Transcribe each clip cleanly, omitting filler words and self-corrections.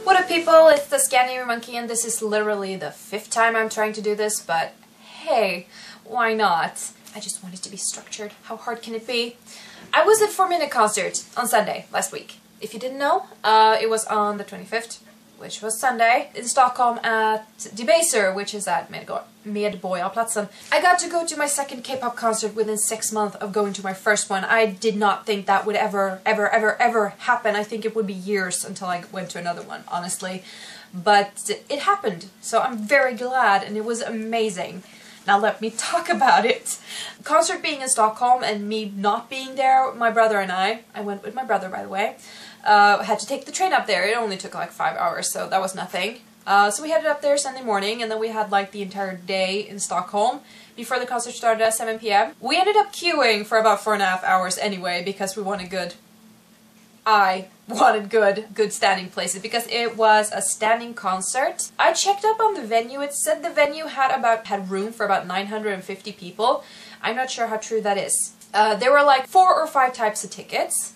What up people, it's the Scandinavian Monkey and this is literally the 5th time I'm trying to do this, but hey, why not? I just want it to be structured. How hard can it be? I was at 4minute concert on Sunday last week. If you didn't know, it was on the 25th, which was Sunday, in Stockholm at Debaser, which is at Medborgarplatsen. I got to go to my second K-pop concert within 6 months of going to my first one. I did not think that would ever happen. I think it would be years until I went to another one, honestly. But it happened, so I'm very glad, and it was amazing. Now let me talk about it. Concert being in Stockholm and me not being there, my brother and I went with my brother by the way, had to take the train up there. It only took like 5 hours, so that was nothing. So we headed up there Sunday morning, and then we had like the entire day in Stockholm before the concert started at 7 p.m. We ended up queuing for about 4.5 hours anyway because we wanted good. I wanted good standing places because it was a standing concert. I checked up on the venue. It said the venue had room for about 950 people. I'm not sure how true that is. There were like 4 or 5 types of tickets.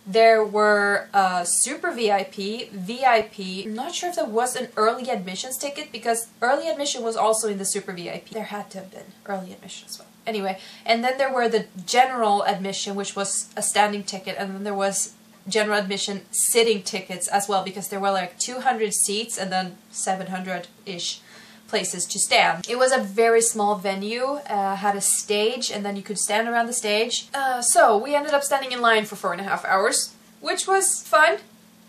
There were Super VIP, VIP. I'm not sure if there was an early admissions ticket because early admission was also in the Super VIP. There had to have been early admission as well. Anyway, and then there were the general admission, which was a standing ticket, and then there was general admission sitting tickets as well because there were like 200 seats and then 700-ish places to stand. It was a very small venue, had a stage, and then you could stand around the stage. So we ended up standing in line for 4.5 hours, which was fun,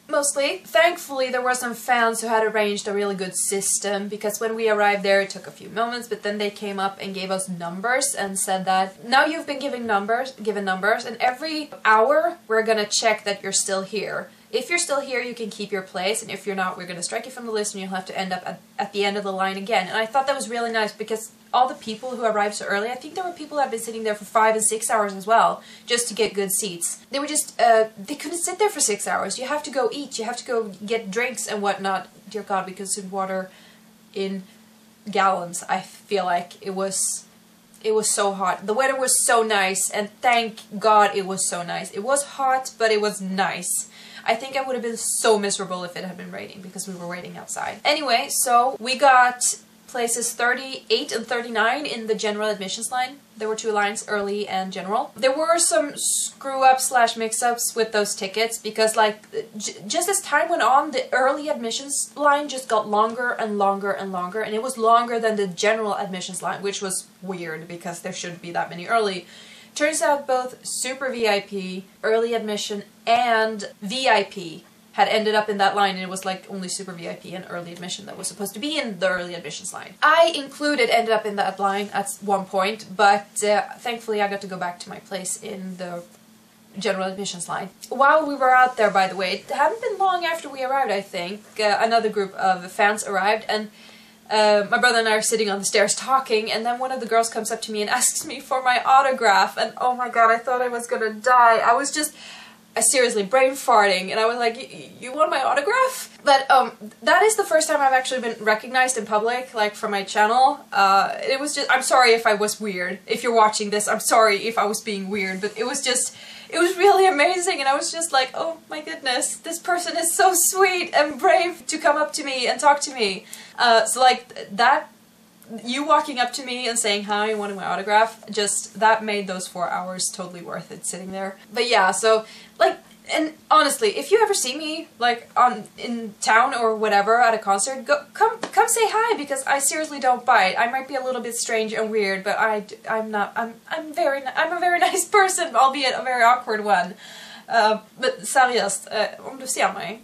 mostly. Thankfully there were some fans who had arranged a really good system because when we arrived there it took a few moments, but then they came up and gave us numbers and said that now you've been given numbers, and every hour we're gonna check that you're still here. If you're still here, you can keep your place, and if you're not, we're going to strike you from the list and you'll have to end up at the end of the line again. And I thought that was really nice because all the people who arrived so early, I think there were people that had been sitting there for 5 and 6 hours as well, just to get good seats. They were just, they couldn't sit there for 6 hours. You have to go eat, you have to go get drinks and whatnot. Dear God, we consumed water in gallons. I feel like it was so hot. The weather was so nice, and thank God it was so nice. It was hot, but it was nice. I think I would have been so miserable if it had been raining because we were waiting outside. Anyway, so we got places 38 and 39 in the general admissions line. There were 2 lines, early and general. There were some screw-ups / mix-ups with those tickets because like just as time went on, the early admissions line just got longer and longer and longer, and it was longer than the general admissions line, which was weird because there shouldn't be that many early. Turns out both Super VIP, early admission, and VIP had ended up in that line, and it was like only Super VIP and early admission that was supposed to be in the early admissions line. I ended up in that line at one point, but thankfully I got to go back to my place in the general admissions line. While we were out there, by the way, it hadn't been long after we arrived, I think, another group of fans arrived, and my brother and I are sitting on the stairs talking, and then one of the girls comes up to me and asks me for my autograph, and oh my god, I thought I was gonna die. I was seriously brain farting, and I was like, you want my autograph? But that is the first time I've actually been recognized in public, like from my channel. It was just, I'm sorry if I was weird. If you're watching this, I'm sorry if I was being weird, but it was really amazing, and I was just like, oh my goodness, this person is so sweet and brave to come up to me and talk to me. So like that, you walking up to me and saying hi and wanting my autograph, just that made those 4 hours totally worth it sitting there. But yeah, so like, and honestly, if you ever see me like in town or whatever at a concert, come say hi because I seriously don't bite. I might be a little bit strange and weird, but I'm a very nice person, albeit a very awkward one. But seriöst, om du ser mig,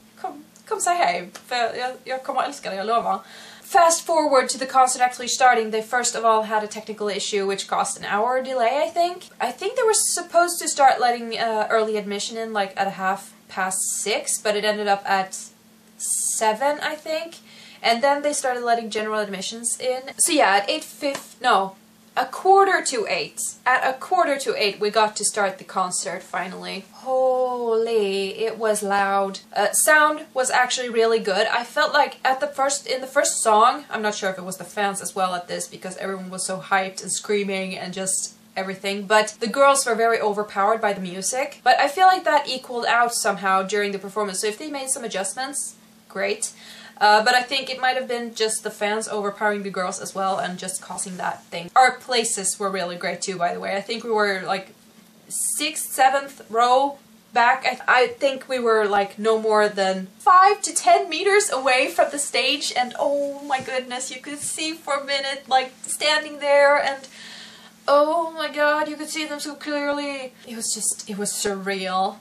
kom säg hej, för jag kommer älska dig, jag lovar. Fast forward to the concert actually starting, they first of all had a technical issue which caused an hour delay, I think. I think they were supposed to start letting early admission in like at 6:30, but it ended up at 7, I think. And then they started letting general admissions in. So yeah, at 8:45 we got to start the concert finally. Holy, it was loud. Sound was actually really good. I felt like in the first song, I'm not sure if it was the fans as well at this because everyone was so hyped and screaming and just everything, but the girls were very overpowered by the music. But I feel like that equaled out somehow during the performance, so if they made some adjustments, great. But I think it might have been just the fans overpowering the girls as well and just causing that thing. Our places were really great too, by the way. I think we were like 6th, 7th row back. I think we were like no more than 5 to 10 meters away from the stage, and oh my goodness, you could see 4minute like standing there, and oh my god, you could see them so clearly. It was surreal.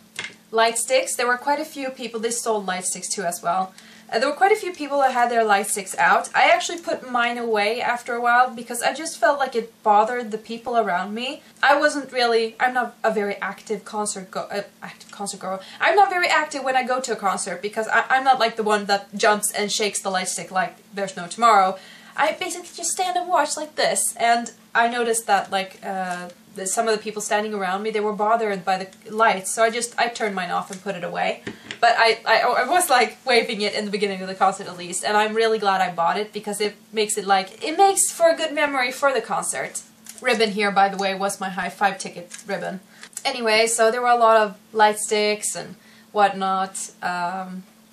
Light sticks, there were quite a few people, they sold light sticks too as well. There were quite a few people that had their light sticks out. I actually put mine away after a while because I just felt like it bothered the people around me. I'm not a very active concert goer. I'm not very active when I go to a concert because I'm not like the one that jumps and shakes the light stick like there's no tomorrow. I basically just stand and watch like this, and I noticed that like some of the people standing around me, they were bothered by the lights, so I turned mine off and put it away. But I was like waving it in the beginning of the concert at least, and I'm really glad I bought it because it makes for a good memory for the concert. Ribbon here, by the way, was my high five ticket ribbon. Anyway, so there were a lot of light sticks and whatnot.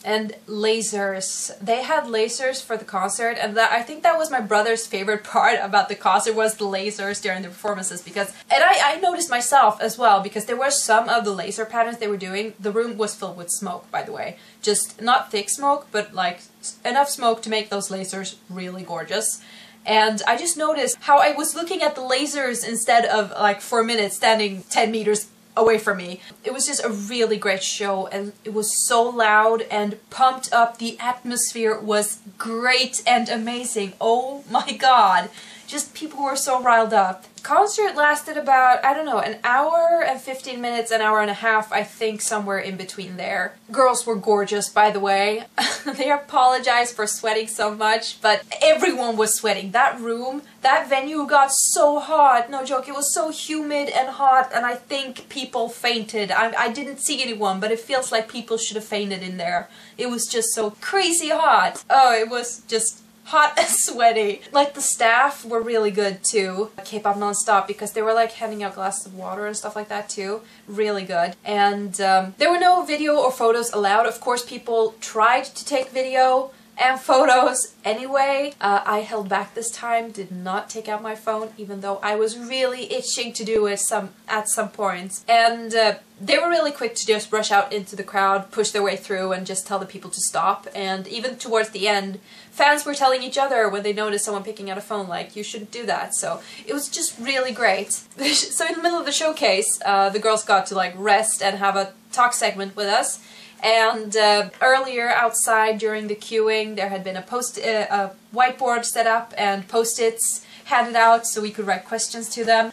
And lasers. They had lasers for the concert, and I think that was my brother's favorite part about the concert, was the lasers during the performances, because, and I noticed myself as well, because there were some of the laser patterns they were doing, the room was filled with smoke, by the way. Just not thick smoke, but like enough smoke to make those lasers really gorgeous. And I just noticed how I was looking at the lasers instead of like 4minute standing 10 meters away from me. It was just a really great show, and it was so loud and pumped up. The atmosphere was great and amazing. Oh my god. Just people were so riled up. Concert lasted about, I don't know, an hour and 15 minutes, an hour and a half, I think, somewhere in between there. Girls were gorgeous, by the way. They apologized for sweating so much, but everyone was sweating. That room, that venue got so hot. No joke, it was so humid and hot, and I think people fainted. I didn't see anyone, but it feels like people should have fainted in there. It was just so crazy hot. Oh, it was just hot and sweaty. Like, the staff were really good too. Kpop non-stop, because they were like handing out glasses of water and stuff like that too. Really good. And there were no video or photos allowed. Of course, people tried to take video and photos anyway. I held back this time, did not take out my phone, even though I was really itching to do it at some points. And they were really quick to just rush out into the crowd, push their way through, and just tell the people to stop. And even towards the end, fans were telling each other when they noticed someone picking out a phone, like, you shouldn't do that. So it was just really great. So in the middle of the showcase, the girls got to like rest and have a talk segment with us. And earlier outside during the queuing, there had been a whiteboard set up and post-its handed out so we could write questions to them.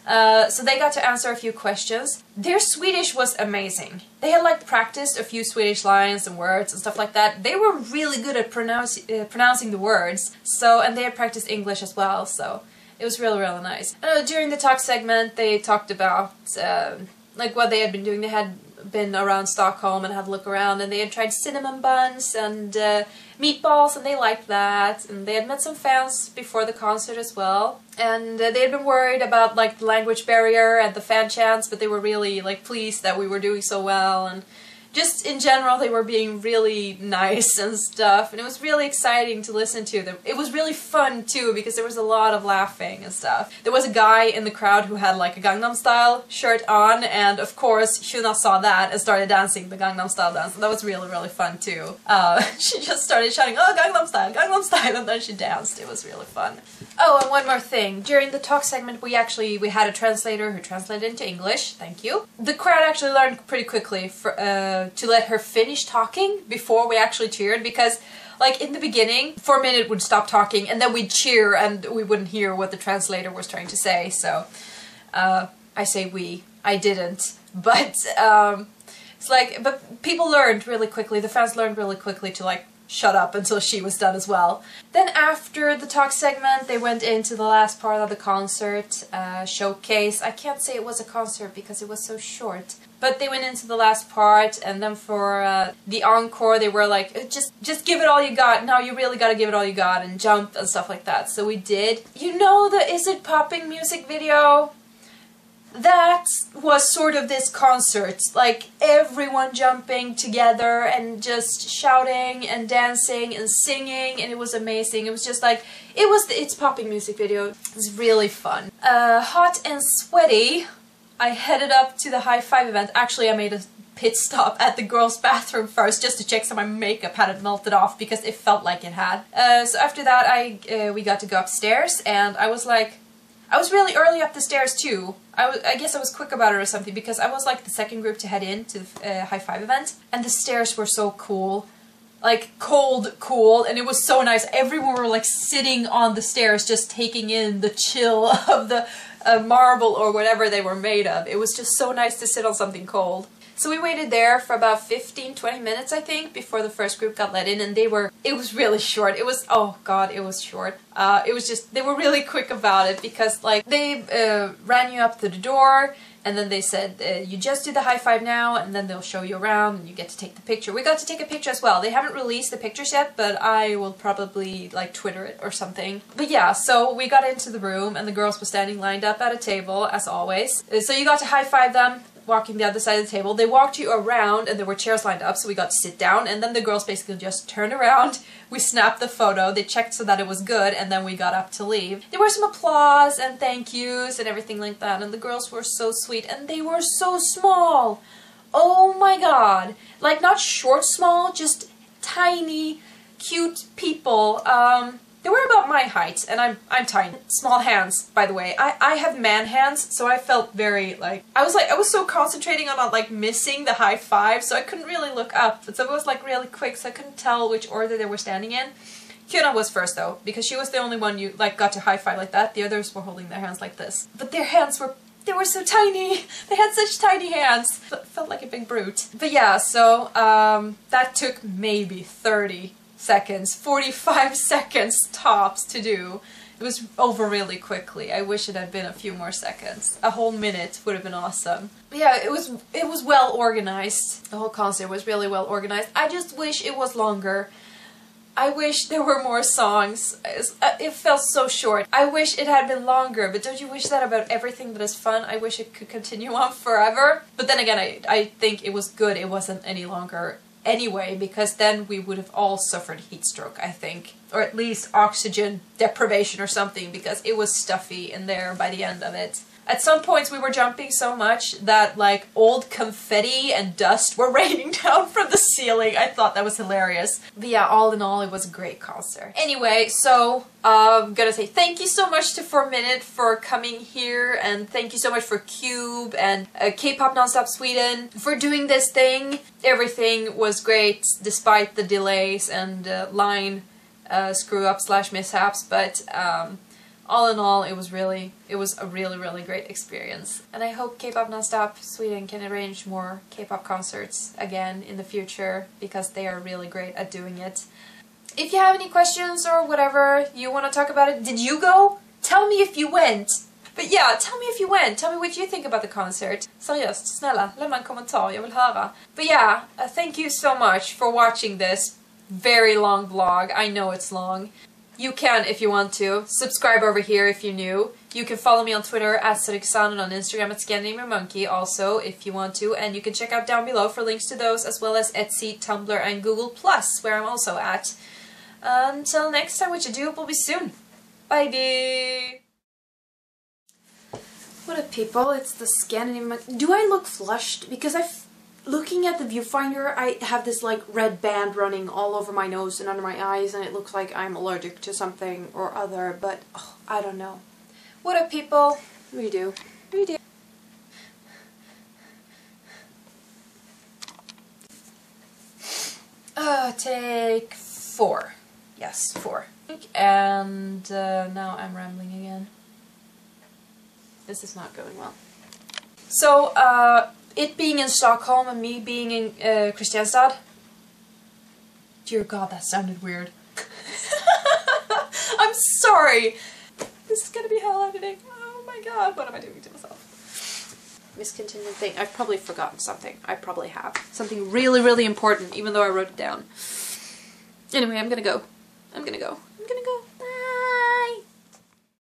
So they got to answer a few questions. Their Swedish was amazing. They had like practiced a few Swedish lines and words and stuff like that. They were really good at pronouncing the words. So, and they had practiced English as well, so it was really, really nice. During the talk segment, they talked about like what they had been doing. They had been around Stockholm and had a look around, and they had tried cinnamon buns and meatballs, and they liked that, and they had met some fans before the concert as well, and they had been worried about like the language barrier and the fan chants, but they were really like pleased that we were doing so well, and just in general they were being really nice and stuff, and it was really exciting to listen to them. It was really fun too, because there was a lot of laughing and stuff. There was a guy in the crowd who had like a Gangnam Style shirt on, and of course Hyuna saw that and started dancing the Gangnam Style dance, and that was really, really fun too. She just started shouting, "Oh, Gangnam Style," and then she danced. It was really fun. Oh, and one more thing. During the talk segment, we had a translator who translated into English. Thank you. The crowd actually learned pretty quickly to let her finish talking before we actually cheered, because like in the beginning 4minute would stop talking and then we'd cheer and we wouldn't hear what the translator was trying to say. So I say we, I didn't, but it's like, but people learned really quickly, the fans learned really quickly to like shut up until she was done as well. Then after the talk segment, they went into the last part of the concert, showcase. I can't say it was a concert because it was so short, but they went into the last part, and then for the encore they were like, just give it all you got, now you really gotta give it all you got, and jump and stuff like that. So we did. You know the Is It Popping music video? that was sort of this concert, like everyone jumping together and just shouting and dancing and singing, and it was amazing. It was just like, it's popping music video. It was really fun. Hot and sweaty, I headed up to the high five event. Actually, I made a pit stop at the girls' bathroom first just to check so my makeup hadn't melted off, because it felt like it had. So after that we got to go upstairs, and I was really early up the stairs too. I guess I was quick about it or something, because I was like the second group to head in to the high five event, and the stairs were so cool. Like cool, and it was so nice. Everyone were like sitting on the stairs just taking in the chill of the marble or whatever they were made of. It was just so nice to sit on something cold. So we waited there for about 15-20 minutes, I think, before the first group got let in, and it was really short. It was, oh god, it was short. It was just, they were really quick about it, because like they ran you up to the door, and then they said, you just do the high five now, and then they'll show you around, and you get to take the picture. We got to take a picture as well. They haven't released the pictures yet, but I will probably like Twitter it or something. But yeah, so we got into the room, and the girls were standing lined up at a table, as always. So you got to high five them, walking the other side of the table. They walked you around, and there were chairs lined up, so we got to sit down, and then the girls basically just turned around. We snapped the photo, they checked so that it was good, and then we got up to leave. There were some applause and thank yous and everything like that, and the girls were so sweet, and they were so small. Oh my god. Like, not short small, just tiny, cute people. They were about my height, and I'm tiny. Small hands, by the way. I have man hands, so I felt very like I was so concentrating on not like missing the high five, so I couldn't really look up. So it was like really quick, so I couldn't tell which order they were standing in. Kyuna was first though, because she was the only one you like got to high five like that. The others were holding their hands like this. But their hands were so tiny. They had such tiny hands. Felt like a big brute. But yeah, so that took maybe 30 seconds, 45 seconds tops to do. It was over really quickly. I wish it had been a few more seconds. A whole minute would have been awesome. But yeah, it was well organized. The whole concert was really well organized. I just wish it was longer. I wish there were more songs. It felt so short. I wish it had been longer, but don't you wish that about everything that is fun? I wish it could continue on forever. But then again, I think it was good it wasn't any longer anyway, because then we would have all suffered heat stroke, I think. Or at least oxygen deprivation or something, because it was stuffy in there by the end of it. At some points we were jumping so much that like old confetti and dust were raining down from the ceiling. I thought that was hilarious. But yeah, all in all, it was a great concert. Anyway, so I'm gonna say thank you so much to 4minute for coming here, and thank you so much for Cube and Kpop Nonstop Sweden for doing this thing. Everything was great despite the delays and line screw-ups / mishaps, but all in all, it was a really great experience. And I hope Kpop Nonstop Sweden can arrange more K-pop concerts again in the future, because they are really great at doing it. If you have any questions or whatever, you want to talk about it, did you go? Tell me if you went! But yeah, tell me if you went. Tell me what you think about the concert. Seriöst, snälla, lämna en kommentar, jag vill höra. But yeah, thank you so much for watching this very long vlog. I know it's long. You can, if you want to, subscribe over here if you're new. You can follow me on Twitter @Sariksan and on Instagram @Scandinavianmonkey also if you want to, and you can check out down below for links to those, as well as Etsy, Tumblr, and Google+, where I'm also at. Until next time, which I do hope will be soon. Bye! What up, people? It's the Scandinavian Monkey. Do I look flushed? Because looking at the viewfinder, I have this like red band running all over my nose and under my eyes, and it looks like I'm allergic to something or other, but I don't know. What up, people? Redo. Take 4. Yes, 4. And now I'm rambling again. This is not going well. So, it being in Stockholm and me being in Kristianstad. Dear God, that sounded weird. I'm sorry. This is gonna be hell editing. Oh my God, what am I doing to myself? Miscontinued thing. I've probably forgotten something. I probably have. Something really important, even though I wrote it down. Anyway, I'm gonna go.